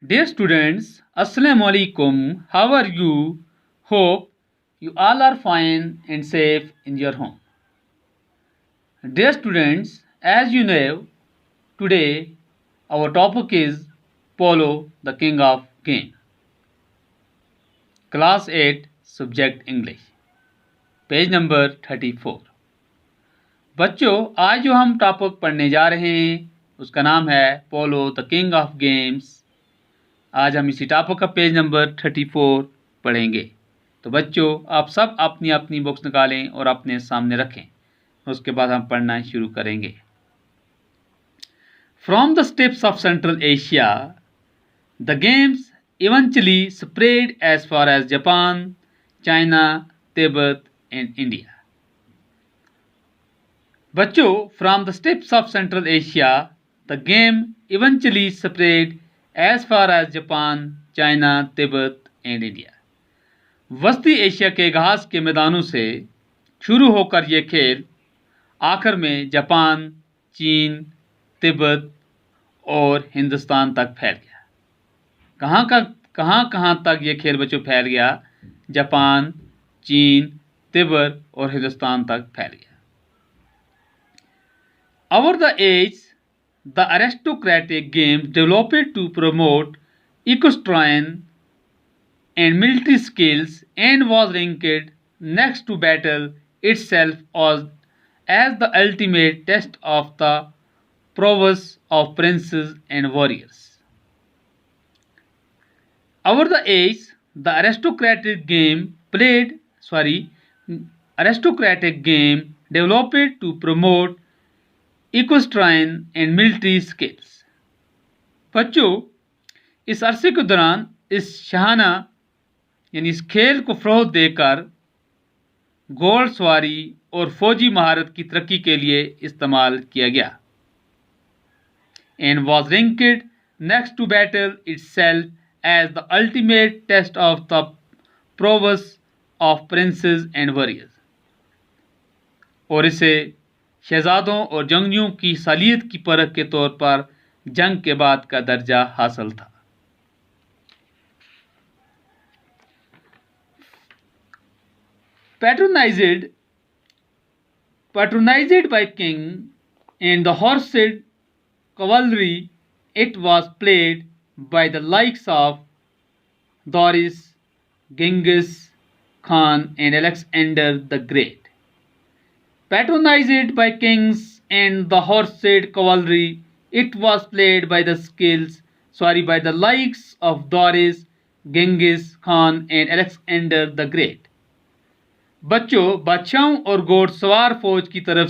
Dear students, Assalamu alaikum. How are you? Hope you all are fine and safe in your home. Dear students, as you know, today our topic is Polo, the king of game. Class 8, Subject English. Page number 34। बच्चों, आज जो हम topic पढ़ने जा रहे हैं उसका नाम है पोलो द किंग ऑफ गेम्स। आज हम इसी टॉपिक का पेज नंबर 34 पढ़ेंगे। तो बच्चों, आप सब अपनी अपनी बुक्स निकालें और अपने सामने रखें। उसके बाद हम पढ़ना शुरू करेंगे। From the steppes of central Asia the games eventually spread as far as Japan, China, Tibet and India. बच्चों, from the steppes of central Asia the game eventually spread as far as Japan, China, Tibet and India. वस्ती Asia के घास के मैदानों से शुरू होकर ये खेल आखिर में जापान, चीन, तिब्बत और हिंदुस्तान तक फैल गया। कहाँ तक ये खेल बच्चों फैल गया? जापान, चीन, तिब्बत और हिंदुस्तान तक फैल गया। Over the age, the aristocratic games developed to promote equestrian and military skills and was ranked next to battle itself as the ultimate test of the prowess of princes and warriors. Over the age, the aristocratic game developed to promote equestrian and military skills. बच्चों, इस अरसे के दौरान इस शहाना यानी इस खेल को फ़रोग़ देकर घोड़सवारी और फौजी महारत की तरक्की के लिए इस्तेमाल किया गया। And was ranked next to battle itself as the ultimate test of the prowess of princes and warriors. और इसे शहजादों और जंगियों की सालियत की परख के तौर पर जंग के बाद का दर्जा हासिल था। Patronized by king and the horsed cavalry, it was played by the likes of Doris, Genghis Khan and Alexander the Great. Patronized by kings and the horsed cavalry, it was played by the likes of Doris, Genghis Khan and Alexander the Great. बच्चों, बादशाहों और घोड़सवार फौज की तरफ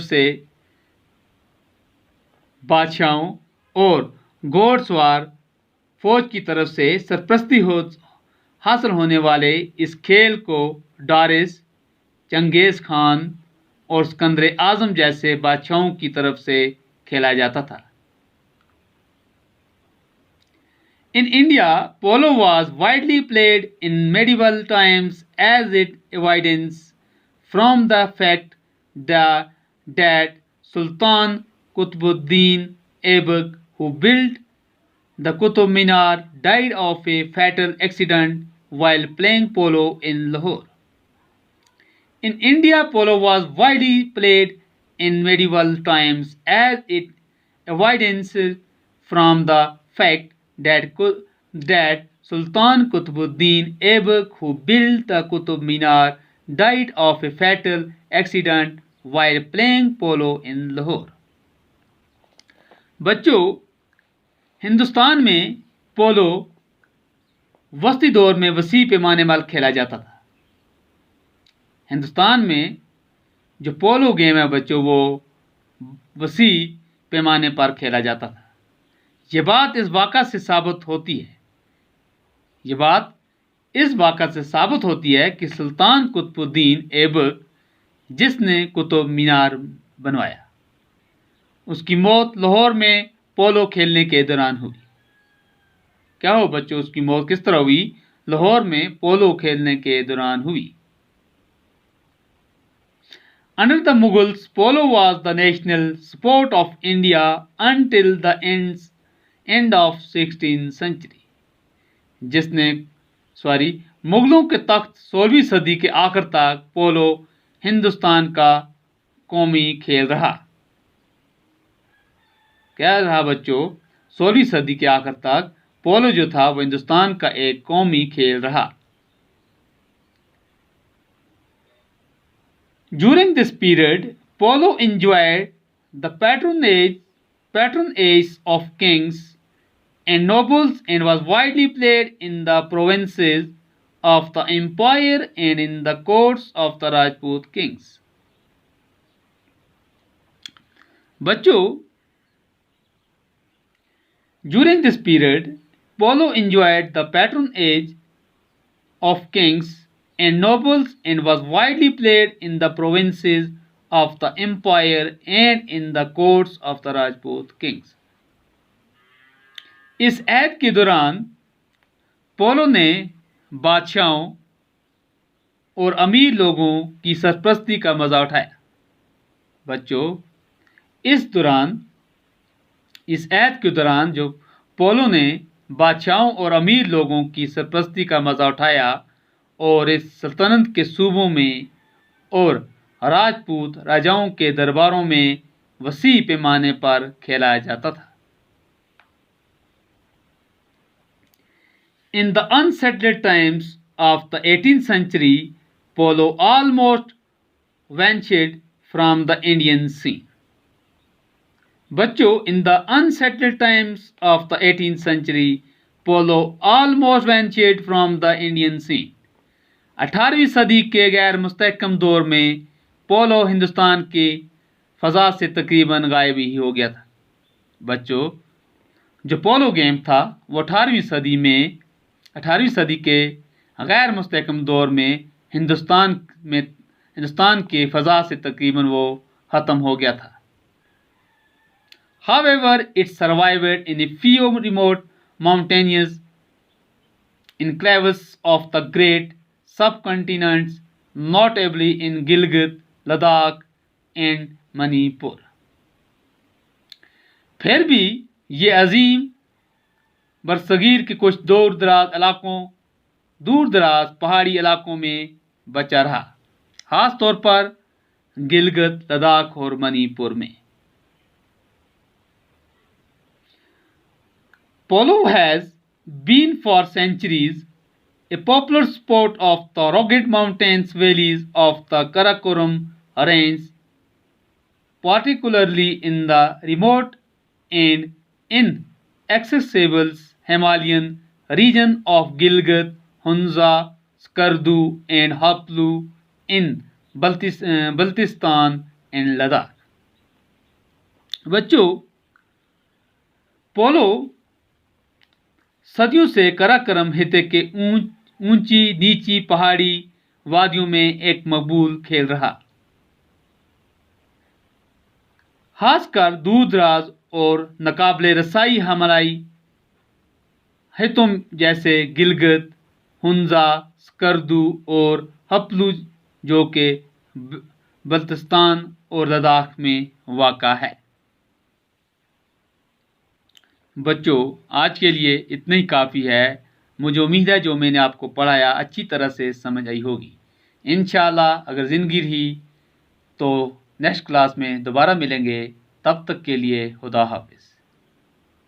से सरपरस्ती हासिल होने वाले इस खेल को डॉरिस, चंगेज़ खान और सिकंदर आज़म जैसे बादशाहों की तरफ से खेला जाता था। In India, polo was widely played in medieval times as it evidences from the fact that Sultan Qutbuddin Aibak, who built the Qutub Minar, died of a fatal accident while playing polo in Lahore. In India, polo was widely played in medieval times as it evidences from the fact that Sultan Qutbuddin Aibak, who built the Qutub Minar, died of a fatal accident while playing polo in Lahore. बच्चों, हिंदुस्तान में पोलो वस्ती दौर में वसी पैमाने पर खेला जाता था। हिंदुस्तान में जो पोलो गेम है बच्चों, वो वसी पैमाने पर खेला जाता था। ये बात इस वाक़ा से साबित होती है कि सुल्तान कुतुबुद्दीन ऐबक, जिसने कुतुब मीनार बनवाया, उसकी मौत लाहौर में पोलो खेलने के दौरान हुई। क्या हो बच्चों, उसकी मौत किस तरह हुई? लाहौर में पोलो खेलने के दौरान हुई। Under the Mughals, polo was the national sport of India until the end of 16th century. जिसने मुगलों के तख्त 16वीं सदी के आखिर तक पोलो हिंदुस्तान का कौमी खेल रहा। क्या रहा बच्चों? 16वीं सदी के आखिर तक पोलो जो था वो हिंदुस्तान का एक कौमी खेल रहा। During this period, polo enjoyed the patronage of kings and nobles and was widely played in the provinces of the empire and in the courts of the Rajput kings. बच्चों, during this period, polo enjoyed the patronage of kings and nobles and was widely played in the provinces of the empire and in the courts of the Rajput kings. इस ऐद के दौरान पोलो ने बादशाहों और अमीर लोगों की सरपरस्ती का मजा उठाया। बच्चों, इस ऐद के दौरान जो पोलो ने बादशाहों और अमीर लोगों की सरपरस्ती का मजा उठाया और इस सल्तनत के सूबों में और राजपूत राजाओं के दरबारों में वसी पैमाने पर खेला जाता था। In the unsettled times of the 18th century, polo almost vanished from the Indian scene. बच्चों, in the unsettled times of the 18th century, polo almost vanished from the Indian scene. 18वीं सदी के गैर मुस्तहकम दौर में पोलो हिंदुस्तान की फ़ज़ा से तकरीबन गायब ही हो गया था। बच्चों, जो पोलो गेम था वो 18वीं सदी के गैर मुस्तहकम दौर में हिंदुस्तान की फ़ज़ा से तकरीबन वो ख़त्म हो गया था। However, it survived in a few remote mountainous enclaves of the great subcontinents, notably in Gilgit, Ladakh and Manipur. फिर भी ये अजीम बरसगीर के कुछ दूर दराज पहाड़ी इलाकों में बचा रहा, खास तौर पर गिलगित, लद्दाख और मणिपुर में। Polo has been for centuries a popular sport of the rugged mountains valleys of the Karakoram Range, particularly in the remote and inaccessible Himalayan region of Gilgit, Hunza, Skardu and Haplu in Baltistan and Ladakh. बच्चों, पोलो सदियों से कराकरम खिते के ऊंची नीची पहाड़ी वादियों में एक मकबूल खेल रहा, खासकर दूर दराज और नाकाबिले रसाई हिमालयी हितों जैसे गिलगित, हुंजा, स्कर्दू और हप्लू जो कि बल्तिस्तान और लद्दाख में वाक़ा है। बच्चों, आज के लिए इतना ही काफ़ी है। मुझे उम्मीद है जो मैंने आपको पढ़ाया अच्छी तरह से समझ आई होगी। इंशाअल्लाह अगर ज़िंदगी रही तो नेक्स्ट क्लास में दोबारा मिलेंगे। तब तक के लिए खुदा हाफिज़।